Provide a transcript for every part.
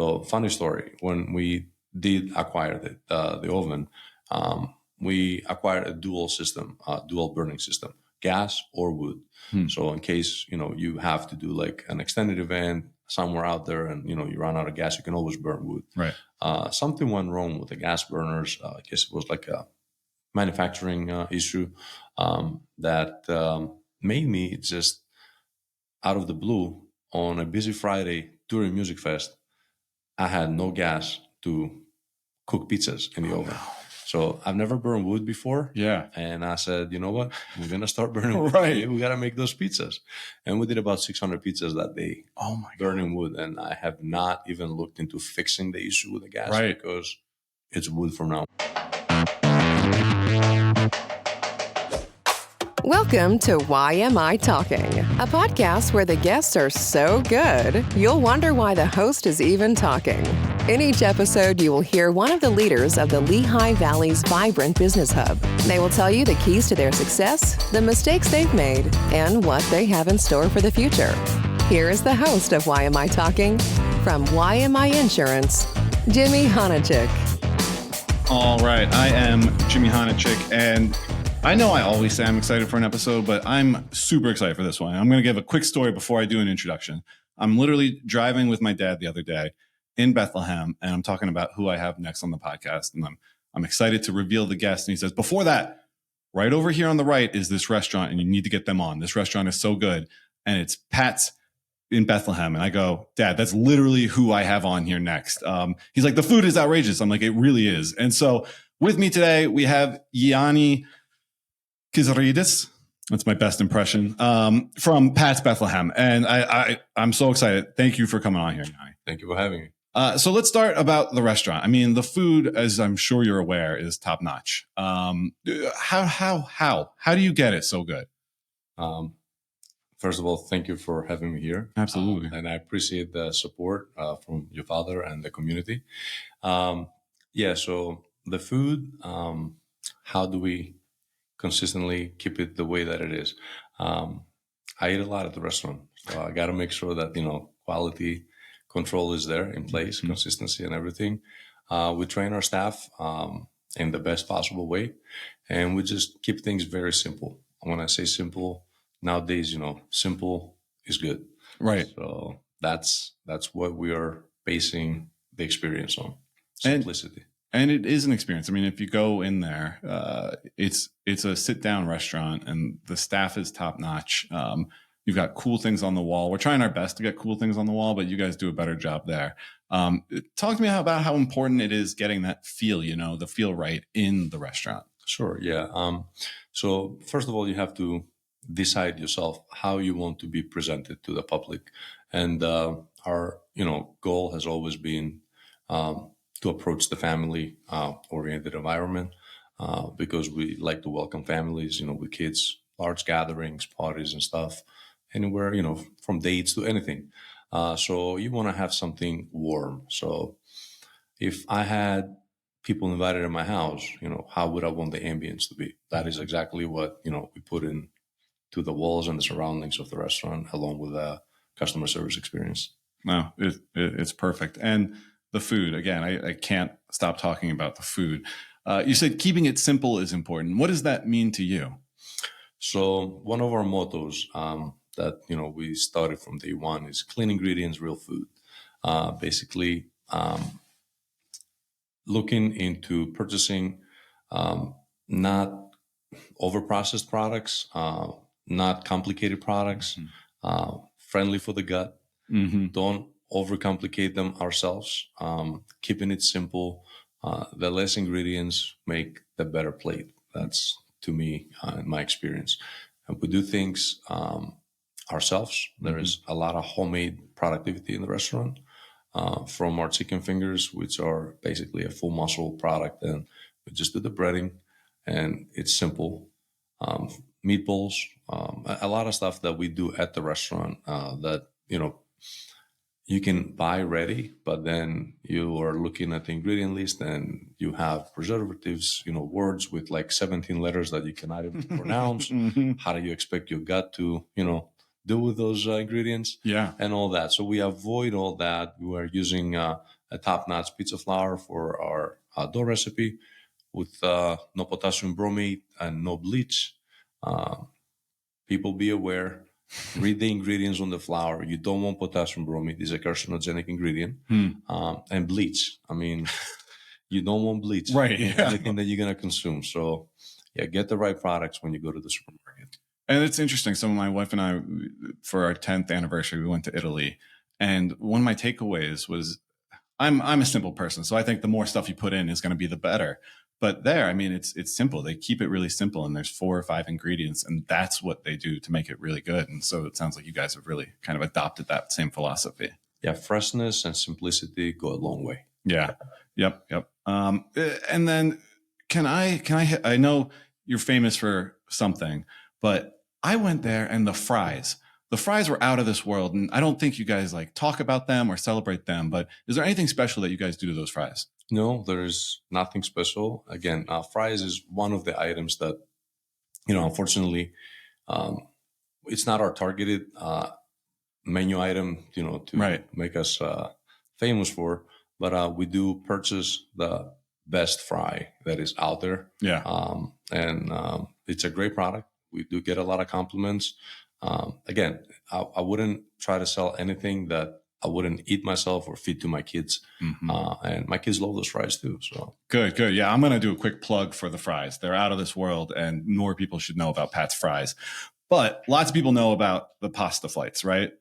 So funny story, when we did acquire the oven, we acquired a dual system, dual burning system, gas or wood. So in case, you have to do like an extended event somewhere out there and, you run out of gas, you can always burn wood. Right. Something went wrong with the gas burners. I guess it was like a manufacturing issue that made me just out of the blue on a busy Friday during Music Fest. I had no gas to cook pizzas in the oven. No. So I've never burned wood before. Yeah. And I said, you know what? We're going to start burning wood. Right. We got to make those pizzas. And we did about 600 pizzas that day. Oh my God. Burning wood. And I have not even looked into fixing the issue with the gas because it's wood from now. Welcome to YMI Talking, a podcast where the guests are so good, you'll wonder why the host is even talking. In each episode, you will hear one of the leaders of the Lehigh Valley's vibrant business hub. They will tell you the keys to their success, the mistakes they've made, and what they have in store for the future. Here is the host of YMI Talking, from YMI Insurance, Jimmy Honachik. All right, I am Jimmy Honachik, and I know I always say I'm excited for an episode, but I'm super excited for this one. I'm going to give a quick story before I do an introduction. I'm literally driving with my dad the other day in Bethlehem, and I'm talking about who I have next on the podcast, and I'm excited to reveal the guest. And he says, before that, right over here on the right is this restaurant, and you need to get them on. This restaurant is so good, and it's Pat's in Bethlehem. And I go, Dad, that's literally who I have on here next. He's like, the food is outrageous. I'm like, it really is. And so with me today, we have Yiannis Kyziridis. That's my best impression, from Pat's Bethlehem. And I'm so excited. Thank you for coming on here, Yiannis. Thank you for having me. So let's start about the restaurant. I mean, the food, as I'm sure you're aware, is top notch. How do you get it so good? First of all, thank you for having me here. Absolutely. And I appreciate the support from your father and the community. So the food, how do we consistently keep it the way that it is? I eat a lot at the restaurant, so I got to make sure that, quality control is there in place, consistency and everything. We train our staff in the best possible way, and we just keep things very simple. When I say simple, nowadays, simple is good. Right. So that's what we are basing the experience on. Simplicity. And it is an experience. I mean, if you go in there, it's a sit-down restaurant, and the staff is top-notch. You've got cool things on the wall. We're trying our best to get cool things on the wall, but you guys do a better job there. Talk to me about how important it is getting that feel, the feel right in the restaurant. Sure, yeah. So first of all, you have to decide yourself how you want to be presented to the public. And our, goal has always been to approach the family-oriented environment because we like to welcome families, with kids, large gatherings, parties and stuff, anywhere, from dates to anything. So you want to have something warm. So if I had people invited in my house, how would I want the ambience to be? That is exactly what, we put in to the walls and the surroundings of the restaurant, along with the customer service experience. No, it's perfect. And the food, again, I can't stop talking about the food. You said keeping it simple is important. What does that mean to you? So one of our mottos that, we started from day one is clean ingredients, real food. Basically, looking into purchasing not over-processed products, not complicated products, friendly for the gut. Don't overcomplicate them ourselves. Keeping it simple. The less ingredients make the better plate. That's, to me, in my experience. And we do things ourselves. There is a lot of homemade productivity in the restaurant, from our chicken fingers, which are basically a full muscle product. And we just do the breading, and it's simple. Meatballs, a lot of stuff that we do at the restaurant that, you can buy ready, but then you are looking at the ingredient list and you have preservatives, words with like 17 letters that you cannot even pronounce. How do you expect your gut to, do with those ingredients Yeah. and all that. So we avoid all that. We are using a top-notch pizza flour for our dough recipe with no potassium bromate and no bleach. People be aware. Read the ingredients on the flour. You don't want potassium bromate. It's a carcinogenic ingredient. And bleach. I mean, you don't want bleach. Right. In Yeah. anything that you're going to consume. So, yeah, get the right products when you go to the supermarket. And it's interesting. So my wife and I, for our 10th anniversary, we went to Italy. And one of my takeaways was I'm a simple person. So I think the more stuff you put in is going to be the better. But there, I mean, it's simple. They keep it really simple, and there's 4 or 5 ingredients, and that's what they do to make it really good. And so it sounds like you guys have really kind of adopted that same philosophy. Yeah, freshness and simplicity go a long way. Yeah. Yep. And then I know you're famous for something, but I went there and the fries were out of this world. And I don't think you guys like talk about them or celebrate them, but is there anything special that you guys do to those fries? No, there's nothing special. Again, fries is one of the items that, unfortunately, it's not our targeted menu item, to make us famous for. But we do purchase the best fry that is out there. Yeah. And it's a great product. We do get a lot of compliments. Again, I wouldn't try to sell anything that I wouldn't eat myself or feed to my kids. And my kids love those fries too. So Good. Yeah, I'm going to do a quick plug for the fries. They're out of this world, and more people should know about Pat's fries. But lots of people know about the pasta flights, right?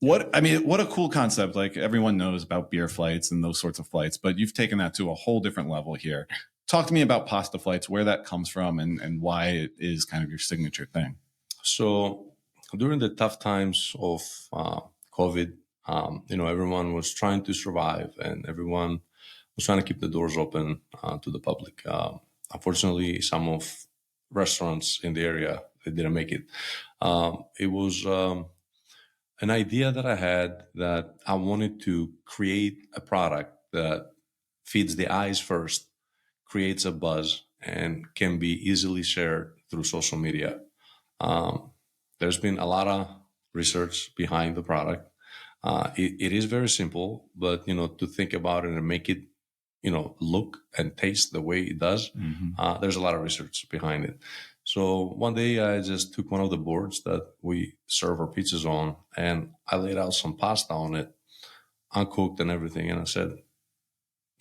What a cool concept. Like everyone knows about beer flights and those sorts of flights, but you've taken that to a whole different level here. Talk to me about pasta flights, where that comes from, and why it is kind of your signature thing. So during the tough times of COVID, everyone was trying to survive, and everyone was trying to keep the doors open to the public. Unfortunately, some of restaurants in the area, they didn't make it. It was an idea that I had, that I wanted to create a product that feeds the eyes first, creates a buzz, and can be easily shared through social media. There's been a lot of research behind the product. It is very simple, but to think about it and make it look and taste the way it does, there's a lot of research behind it. So one day I just took one of the boards that we serve our pizzas on, and I laid out some pasta on it, uncooked and everything, and I said,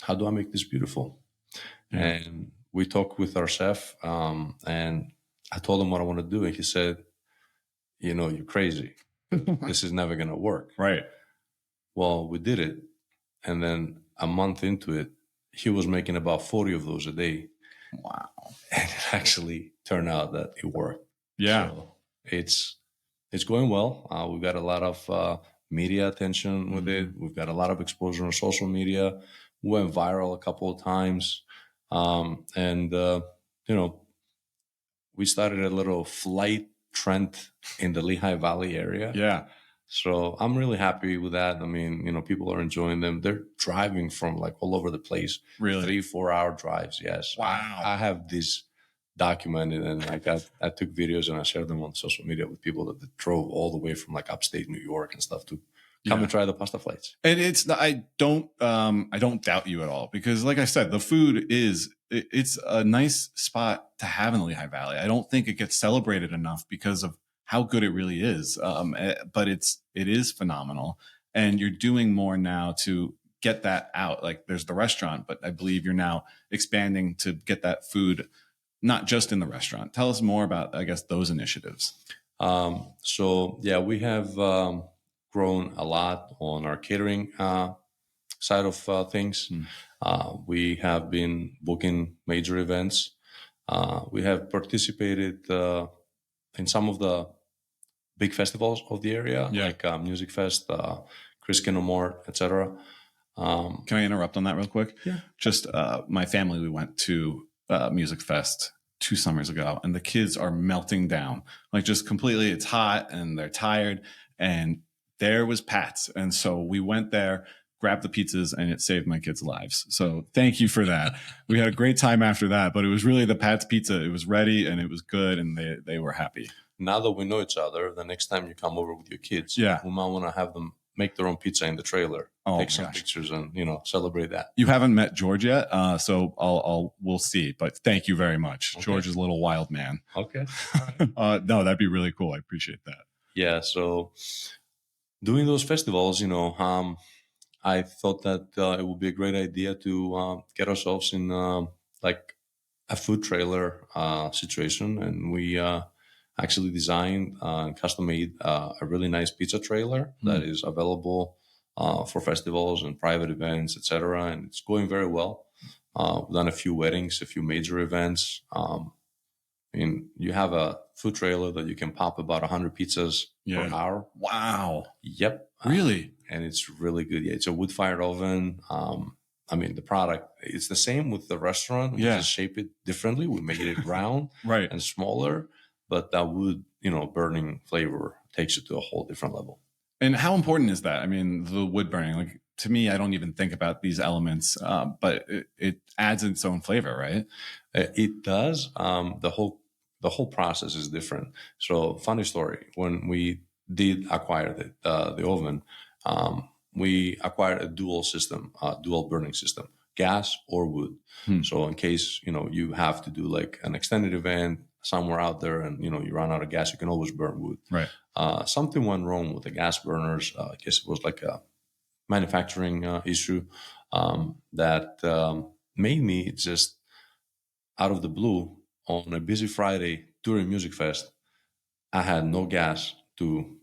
how do I make this beautiful? And we talked with our chef, and I told him what I want to do, and he said, you're crazy. This is never going to work. Right. Well, we did it. And then a month into it, he was making about 40 of those a day. Wow. And it actually turned out that it worked. Yeah. So it's going well. We've got a lot of media attention with it. We've got a lot of exposure on social media. We went viral a couple of times. We started a little flight trend in the Lehigh Valley area. Yeah. So I'm really happy with that. I mean, people are enjoying them. They're driving from like all over the place. Really? 3-4 hour drives. Yes. Wow. I have this documented, and I took videos and I shared them on social media with people that drove all the way from like upstate New York and stuff to come and try the pasta flights. And I don't doubt you at all, because like I said, the food it's a nice spot to have in the Lehigh Valley. I don't think it gets celebrated enough because of how good it really is. But it is phenomenal. And you're doing more now to get that out. Like there's the restaurant, but I believe you're now expanding to get that food, not just in the restaurant. Tell us more about, I guess, those initiatives. We have grown a lot on our catering side of things. We have been booking major events. We have participated in some of the big festivals of the area, like Music Fest, Chris Kennomore, etc. Can I interrupt on that real quick? Yeah. Just my family, we went to Music Fest 2 summers ago, and the kids are melting down, like just completely. It's hot and they're tired, and there was Pat's. And so we went there, grabbed the pizzas, and it saved my kids' lives. So thank you for that. We had a great time after that, but it was really the Pat's pizza. It was ready and it was good, and they were happy. now that we know each other, the next time you come over with your kids, Yeah. we might want to have them make their own pizza in the trailer, take some pictures, and celebrate that. You haven't met George yet, so we'll see. But thank you very much. Okay. George is a little wild man. Okay. No, that'd be really cool. I appreciate that. Yeah. So doing those festivals, I thought that it would be a great idea to get ourselves in like a food trailer situation, and we actually designed and custom made a really nice pizza trailer that is available for festivals and private events, etc. And it's going very well. We've done a few weddings, a few major events. You have a food trailer that you can pop about 100 pizzas per hour. Wow. Yep. Really? And it's really good. Yeah, it's a wood-fired oven. The product, it's the same with the restaurant. We just shape it differently. We made it round and smaller, but that wood, burning flavor takes it to a whole different level. And how important is that? I mean, the wood burning, like to me, I don't even think about these elements, but it adds its own flavor, right? It does. The whole process is different. So funny story, when we did acquire the oven, we acquired a dual burning system, gas or wood. So in case, you have to do like an extended event somewhere out there and, you run out of gas, you can always burn wood. Right. Something went wrong with the gas burners. I guess it was like a manufacturing issue that made me just out of the blue on a busy Friday during Music Fest, I had no gas to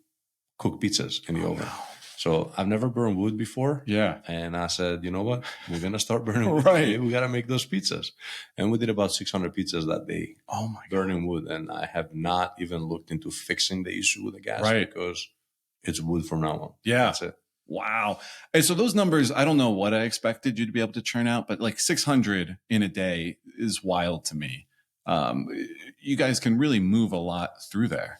cook pizzas in the oven. No. So I've never burned wood before. Yeah. And I said, you know what? We're going to start burning wood. Right. We got to make those pizzas. And we did about 600 pizzas that day. Oh my God. Burning wood. And I have not even looked into fixing the issue with the gas because it's wood from now on. Yeah. That's it. Wow. And so those numbers, I don't know what I expected you to be able to churn out, but like 600 in a day is wild to me. You guys can really move a lot through there.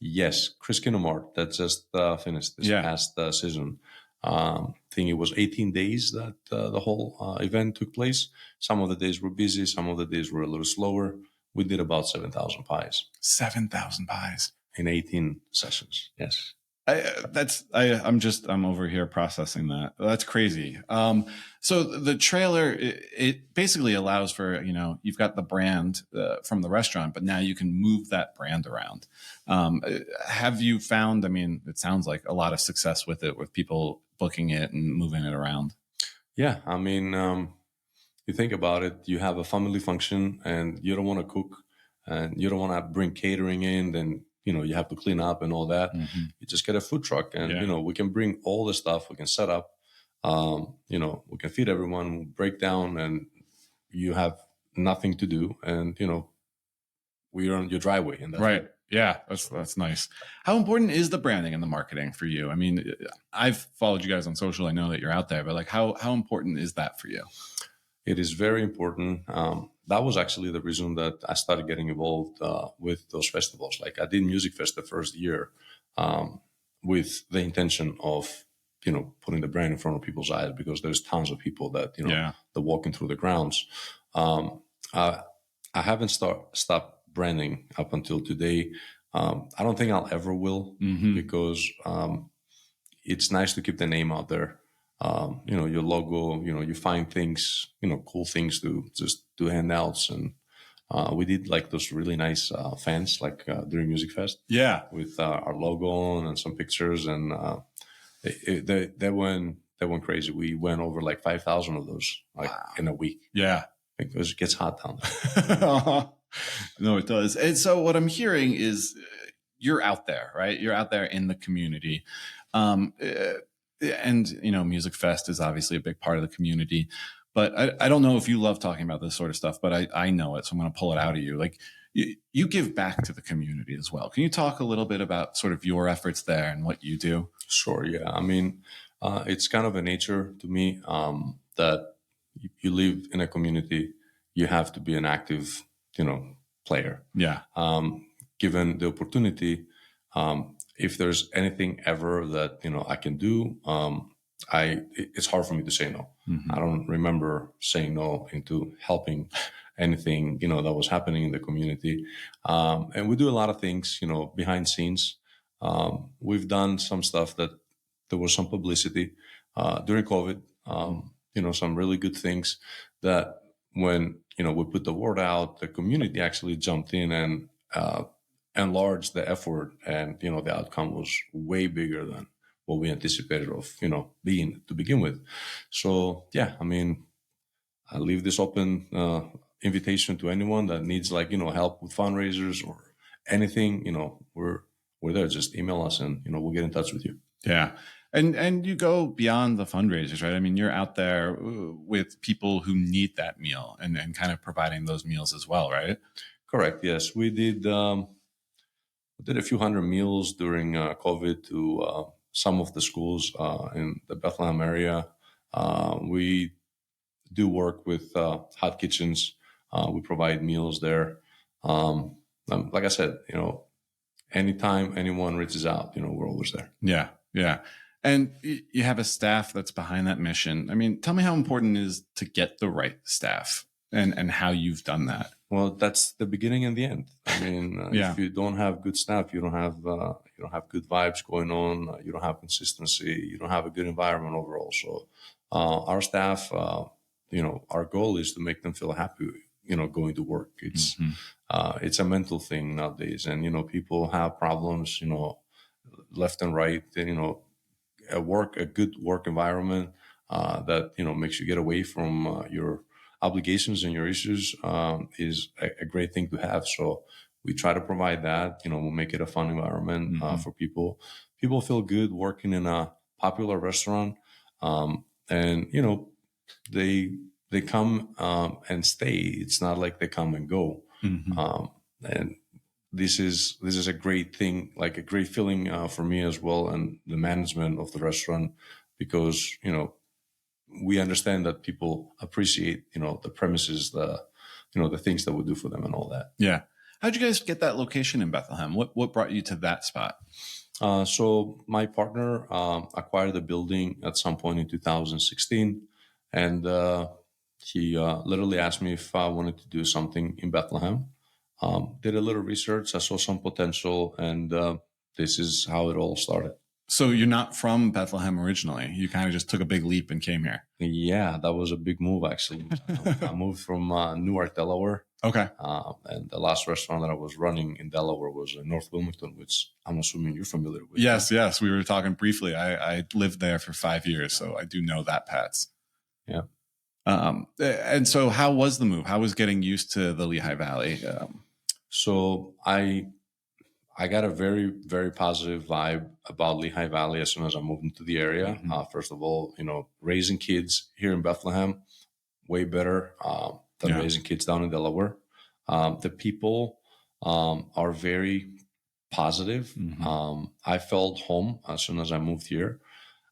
Yes, Chris Kinnomart that just finished this past season. I think it was 18 days that the whole event took place. Some of the days were busy. Some of the days were a little slower. We did about 7,000 pies. 7,000 pies. In 18 sessions, yes. I'm over here processing that. That's crazy. So the trailer, it basically allows for, you've got the brand from the restaurant, but now you can move that brand around. Have you found, it sounds like a lot of success with it, with people booking it and moving it around? Yeah. You think about it, you have a family function and you don't want to cook and you don't want to bring catering in, then you have to clean up and all that. Mm-hmm. You just get a food truck and, we can bring all the stuff. We can set up, we can feed everyone, break down, and you have nothing to do. And, we're on your driveway. And that's right. It. Yeah, that's nice. How important is the branding and the marketing for you? I've followed you guys on social. I know that you're out there, but like how important is that for you? It is very important. That was actually the reason that I started getting involved with those festivals. Like I did Music Fest the first year with the intention of, putting the brand in front of people's eyes because there's tons of people that, they're walking through the grounds. I haven't stopped branding up until today. I don't think I'll ever will because it's nice to keep the name out there. Your logo, you find things, cool things to just do handouts. And we did like those really nice fans like during Music Fest. Yeah. With our logo on and some pictures. And they went crazy. We went over like 5,000 of those in a week. Yeah. Because it gets hot down there. No, it does. And so what I'm hearing is you're out there, right? You're out there in the community. And, Music Fest is obviously a big part of the community, but I don't know if you love talking about this sort of stuff, but I know it. So I'm going to pull it out of you. Like you give back to the community as well. Can you talk a little bit about sort of your efforts there and what you do? Sure. Yeah. It's kind of a nature to me that you live in a community, you have to be an active, player. Yeah. Given the opportunity, if there's anything ever that, I can do, it's hard for me to say no. Mm-hmm. I don't remember saying no into helping anything, that was happening in the community. And we do a lot of things, behind scenes. We've done some stuff that there was some publicity during COVID, some really good things that when, we put the word out, the community actually jumped in and enlarged the effort. And, the outcome was way bigger than what we anticipated of, being to begin with. So, yeah, I mean, I leave this open invitation to anyone that needs help with fundraisers or anything, we're there. Just email us and, we'll get in touch with you. Yeah. And you go beyond the fundraisers, right? I mean, you're out there with people who need that meal and kind of providing those meals as well, right? Correct. Yes. We did a few hundred meals during COVID to some of the schools in the Bethlehem area. We do work with hot kitchens. We provide meals there. Like I said, anytime anyone reaches out, we're always there. Yeah. Yeah. And you have a staff that's behind that mission. I mean, tell me how important it is to get the right staff and how you've done that. Well, that's the beginning and the end. I mean, yeah. If you don't have good staff, you don't have good vibes going on. You don't have consistency. You don't have a good environment overall. So our staff, our goal is to make them feel happy, going to work. It's it's a mental thing nowadays, and people have problems, left and right. And, a good work environment that makes you get away from your obligations and your issues is a great thing to have. So we try to provide that. We'll make it a fun environment for people. People feel good working in a popular restaurant, and they come and stay. It's not like they come and go. And this is a great thing, like a great feeling for me as well, and the management of the restaurant, because we understand that people appreciate the premises, the things that we do for them and all that. Yeah. How'd you guys get that location in Bethlehem? What brought you to that spot? So my partner acquired the building at some point in 2016, and he literally asked me if I wanted to do something in Bethlehem. Did a little research. I saw some potential, and this is how it all started. So you're not from Bethlehem originally. You kind of just took a big leap and came here. Yeah, that was a big move, actually. I moved from Newark, Delaware. Okay. And the last restaurant that I was running in Delaware was in North Wilmington, which I'm assuming you're familiar with. Yes. We were talking briefly. I lived there for 5 years, so I do know that, Pats. Yeah. And so how was the move? How was getting used to the Lehigh Valley? So I got a very, very positive vibe about Lehigh Valley as soon as I moved into the area. First of all, raising kids here in Bethlehem, way better than raising kids down in Delaware. The people are very positive. I felt home as soon as I moved here.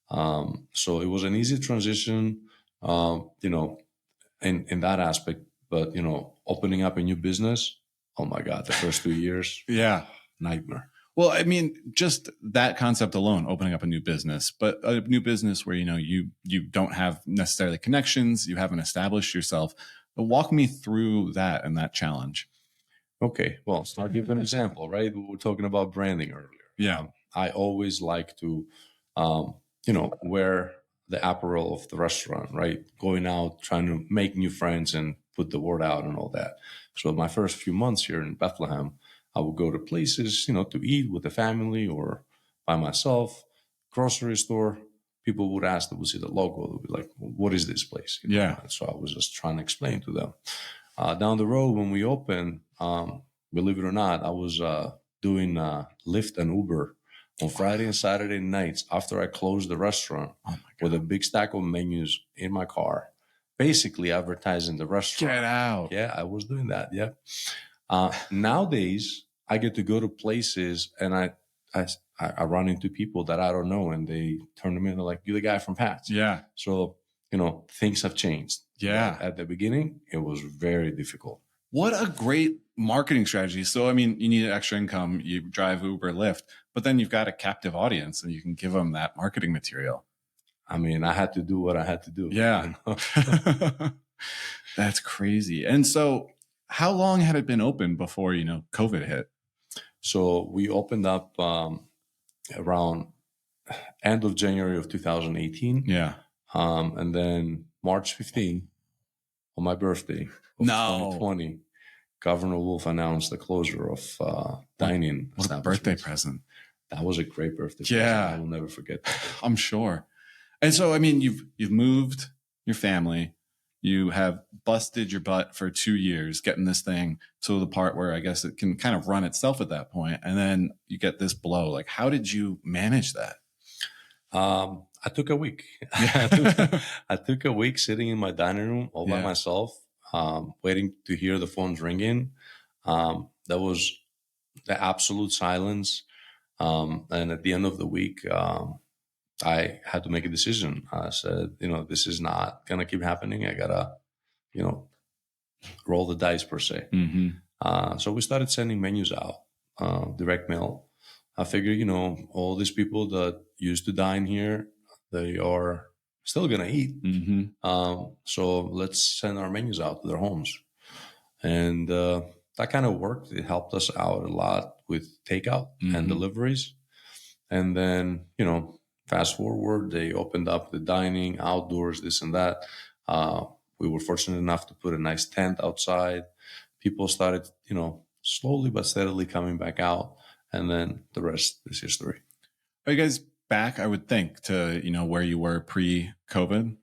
So it was an easy transition, in that aspect. But, opening up a new business, oh my God, the first 2 years. Yeah. Nightmare. Well, I mean, just that concept alone, opening up a new business, but a new business where, you don't have necessarily connections, you haven't established yourself. But walk me through that and that challenge. Okay. Well, so I'll give you an example, right? We were talking about branding earlier. Yeah. I always like to, wear the apparel of the restaurant, right? Going out, trying to make new friends and put the word out and all that. So my first few months here in Bethlehem, I would go to places, to eat with the family or by myself, grocery store. People would ask, they would see the logo. They would be like, well, what is this place? Yeah. So I was just trying to explain to them. Down the road, when we opened, believe it or not, I was doing Lyft and Uber on Friday and Saturday nights after I closed the restaurant with a big stack of menus in my car, basically advertising the restaurant. Get out. Yeah, I was doing that. Yeah. Nowadays, I get to go to places and I run into people that I don't know, and they turn to me and they're like, "You're the guy from Pat's." Yeah. So, things have changed. Yeah. But at the beginning, it was very difficult. What a great marketing strategy. So, I mean, you need extra income, you drive Uber, Lyft, but then you've got a captive audience and you can give them that marketing material. I mean, I had to do what I had to do. Yeah. That's crazy. And so how long had it been open before, COVID hit? So we opened up around end of January of 2018. Yeah. And then March 15th, on my birthday of 2020, Governor Wolf announced the closure of dining. What a birthday present. That was a great birthday present. I will never forget that. I'm sure. And so, I mean, you've moved your family. You have busted your butt for 2 years getting this thing to the part where I guess it can kind of run itself at that point. And then you get this blow. Like, how did you manage that? I took a week. I took a week sitting in my dining room all by myself, waiting to hear the phones ringing. That was the absolute silence. And at the end of the week, I had to make a decision. I said, this is not going to keep happening. I got to, roll the dice per se. Mm-hmm. So we started sending menus out, direct mail. I figured, all these people that used to dine here, they are still going to eat. Mm-hmm. So let's send our menus out to their homes. And that kind of worked. It helped us out a lot with takeout and deliveries. And then, fast forward, they opened up the dining, outdoors, this and that. We were fortunate enough to put a nice tent outside. People started, slowly but steadily coming back out. And then the rest is history. Are you guys back, I would think, to, where you were pre-COVID?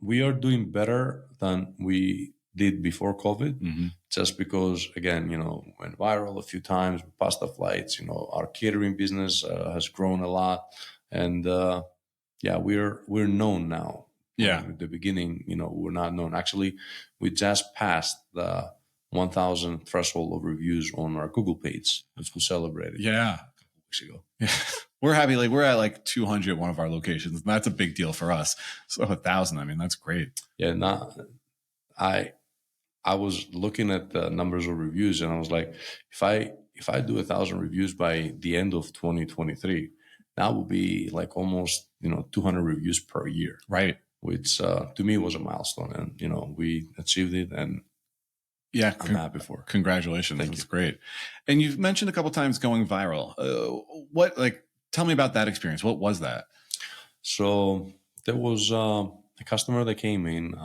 We are doing better than we did before COVID, just because, again, went viral a few times with pasta flights. Our catering business has grown a lot. And we're known now. Yeah. At the beginning, we're not known. Actually, we just passed the 1,000 threshold of reviews on our Google page, which we celebrated. Yeah. A couple weeks ago. Yeah. We're happy. Like, we're at 200 at one of our locations. And that's a big deal for us. So 1,000, I mean, that's great. Yeah. I was looking at the numbers of reviews and I was like, if I do 1,000 reviews by the end of 2023, that will be like almost, 200 reviews per year. Right. Which to me was a milestone, and we achieved it, and I'm happy for it. Congratulations. Thank That's you. Great. And you've mentioned a couple times going viral. Tell me about that experience. What was that? So there was a customer that came in,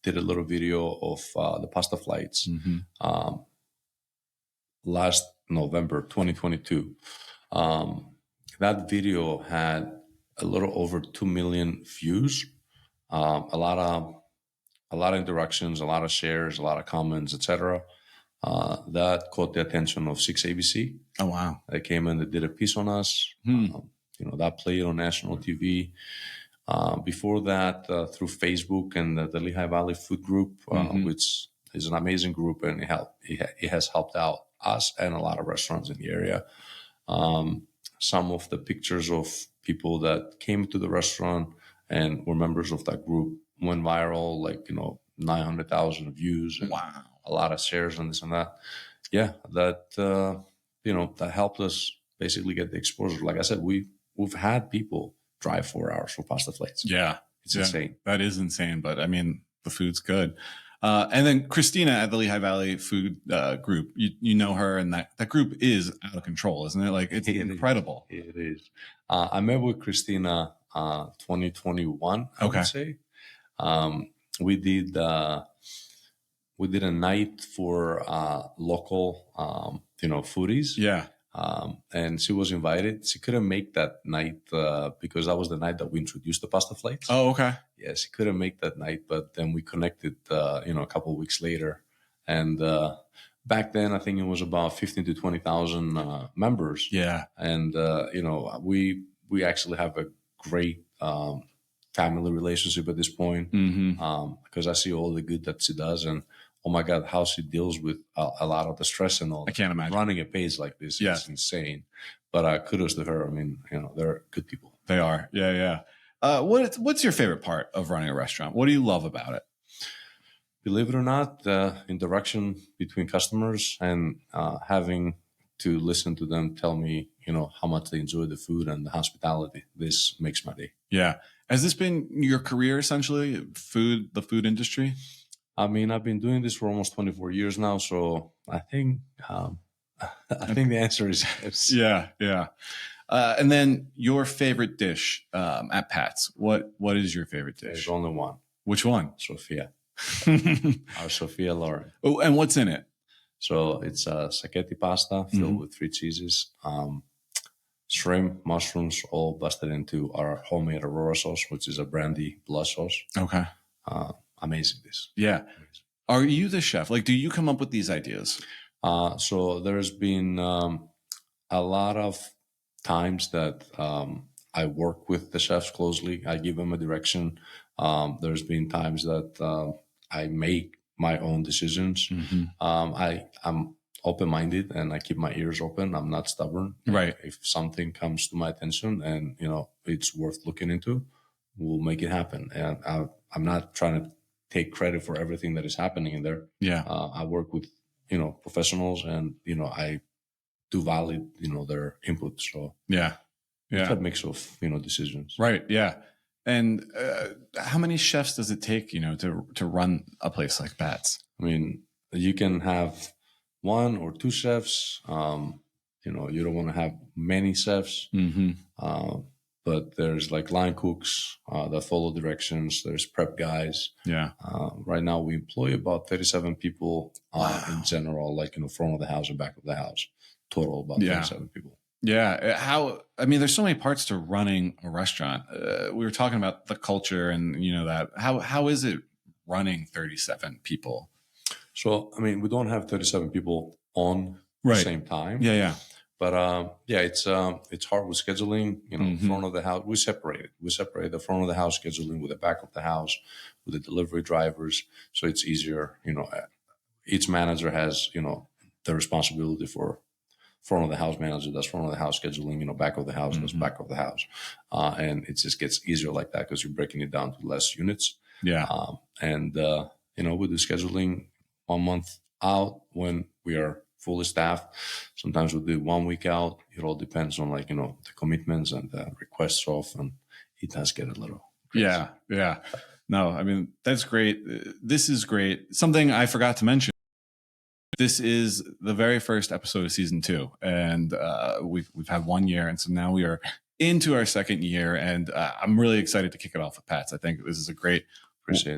did a little video of the pasta flights last November 2022. That video had a little over 2 million views, a lot of interactions, a lot of shares, a lot of comments, etc. That caught the attention of 6ABC. Oh wow! They came in, they did a piece on us. That played on national TV. Before that, through Facebook and the Lehigh Valley Food Group, which is an amazing group, and it has helped out us and a lot of restaurants in the area. Some of the pictures of people that came to the restaurant and were members of that group went viral, 900,000 views. And wow. A lot of shares and this and that. Yeah, that helped us basically get the exposure. Like I said, we've had people drive 4 hours for pasta flights. Yeah. It's insane. That is insane, but I mean, the food's good. And then Christina at the Lehigh Valley Food Group, you know her, and that group is out of control, isn't it? Like, it's incredible. It is. I met with Christina 2021, I would say. We did a night for local, foodies. Yeah. And she was invited. She couldn't make that night because that was the night that we introduced the pasta flights. Oh, okay. Yeah, she couldn't make that night, but then we connected, a couple of weeks later. And back then, I think it was about 15 to 20,000 members. Yeah. And, we actually have a great family relationship at this point because I see all the good that she does. And oh my God, how she deals with a lot of the stress and all. I can't imagine. Running a page like this is insane. But kudos to her. I mean, they're good people. They are. Yeah, yeah. What's your favorite part of running a restaurant? What do you love about it? Believe it or not, the interaction between customers and having to listen to them tell me, how much they enjoy the food and the hospitality. This makes my day. Yeah. Has this been your career, essentially, the food industry? I mean, I've been doing this for almost 24 years now, so I think I think the answer is yes. Yeah. And then your favorite dish at Pat's. What is your favorite dish? There's only one. Which one? Sofia. Our Sofia Loren. Oh, and what's in it? So it's a spaghetti pasta filled with 3 cheeses, shrimp, mushrooms, all busted into our homemade Aurora sauce, which is a brandy blood sauce. Okay. Amazing dish. Yeah. Are you the chef? Like, do you come up with these ideas? So there's been a lot of times that I work with the chefs closely. I give them a direction. There's been times that I make my own decisions. I'm open-minded and I keep my ears open. I'm not stubborn. Right. If something comes to my attention and it's worth looking into, we'll make it happen. And I'm not trying to take credit for everything that is happening in there. Yeah. I work with professionals, and I do valid their input. So it's a mix of decisions. Right. Yeah. And how many chefs does it take, to run a place like Pat's? I mean, you can have 1 or 2 chefs. You don't want to have many chefs. But there's like line cooks that follow directions. There's prep guys. Yeah. Right now we employ about 37 people in general, like front of the house and back of the house. Total about 37 people. Yeah. There's so many parts to running a restaurant. We were talking about the culture and that. How is it running 37 people? So, we don't have 37 people on the same time. Yeah. But it's hard with scheduling. Front of the house, we separate the front of the house scheduling with the back of the house, with the delivery drivers. So it's easier. Each manager has the responsibility for front of the house manager does front of the house scheduling. Back of the house does back of the house, and it just gets easier like that because you're breaking it down to less units. Yeah, we do scheduling 1 month out when we are fully staffed. Sometimes we'll do 1 week out. It all depends on the commitments and the requests off, and it does get a little crazy. Yeah. No, that's great. This is great. Something I forgot to mention. This is the very first episode of season 2, and we've had 1 year, and so now we are into our 2nd year, and I'm really excited to kick it off with Pat's. I think this is a great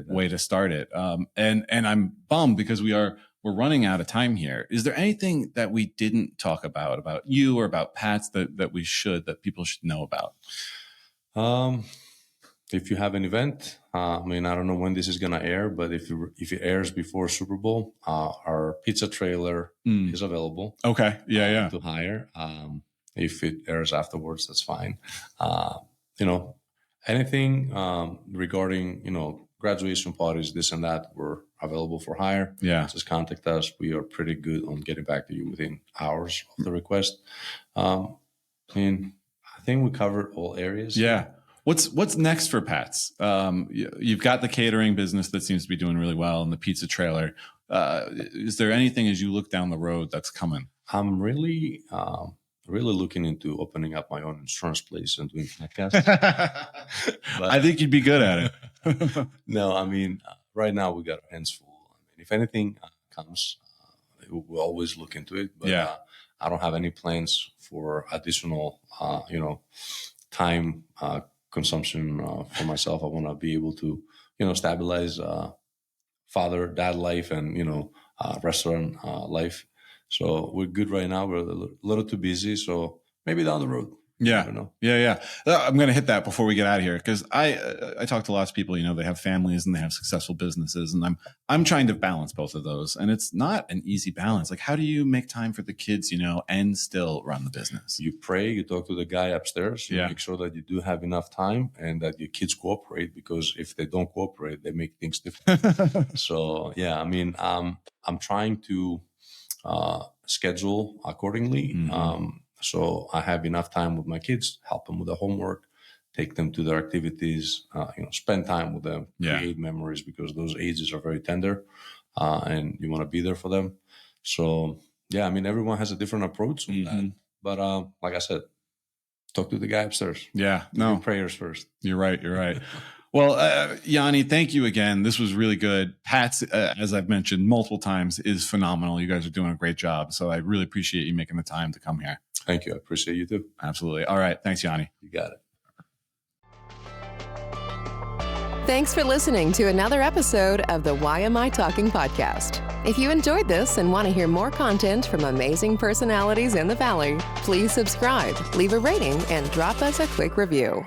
way to start it. And I'm bummed because we're running out of time here. Is there anything that we didn't talk about you or about Pat's that people should know about? If you have an event, I don't know when this is going to air, but if it airs before Super Bowl, our pizza trailer is available. Okay. Yeah. To hire. If it airs afterwards, that's fine. Anything regarding, graduation parties, this and that, we're available for hire. Yeah. Just contact us. We are pretty good on getting back to you within hours of the request. I think we covered all areas. Yeah. What's next for Pat's? You've got the catering business that seems to be doing really well, and the pizza trailer. Is there anything as you look down the road that's coming? I'm really looking into opening up my own insurance place and doing podcasts. But I think you'd be good at it. No, right now we got our hands full. If anything comes, we'll always look into it. But I don't have any plans for additional, time consumption for myself. I want to be able to, stabilize father-dad life and, restaurant life. So we're good right now. We're a little too busy. So maybe down the road. Yeah. I don't know. Yeah. I'm going to hit that before we get out of here because I talk to lots of people, they have families and they have successful businesses, and I'm trying to balance both of those, and it's not an easy balance. Like, how do you make time for the kids, and still run the business? You pray, you talk to the guy upstairs, you make sure that you do have enough time and that your kids cooperate, because if they don't cooperate, they make things different. So I'm trying to schedule accordingly. So I have enough time with my kids, help them with the homework, take them to their activities, spend time with them, create memories, because those ages are very tender, and you want to be there for them. So, everyone has a different approach on that. But like I said, talk to the guy upstairs. Yeah, no. Do prayers first. You're right. Well, Yanni, thank you again. This was really good. Pat's, as I've mentioned multiple times, is phenomenal. You guys are doing a great job. So I really appreciate you making the time to come here. Thank you. I appreciate you too. Absolutely. All right. Thanks, Yanni. You got it. Thanks for listening to another episode of the YMI Talking Podcast. If you enjoyed this and want to hear more content from amazing personalities in the Valley, please subscribe, leave a rating, and drop us a quick review.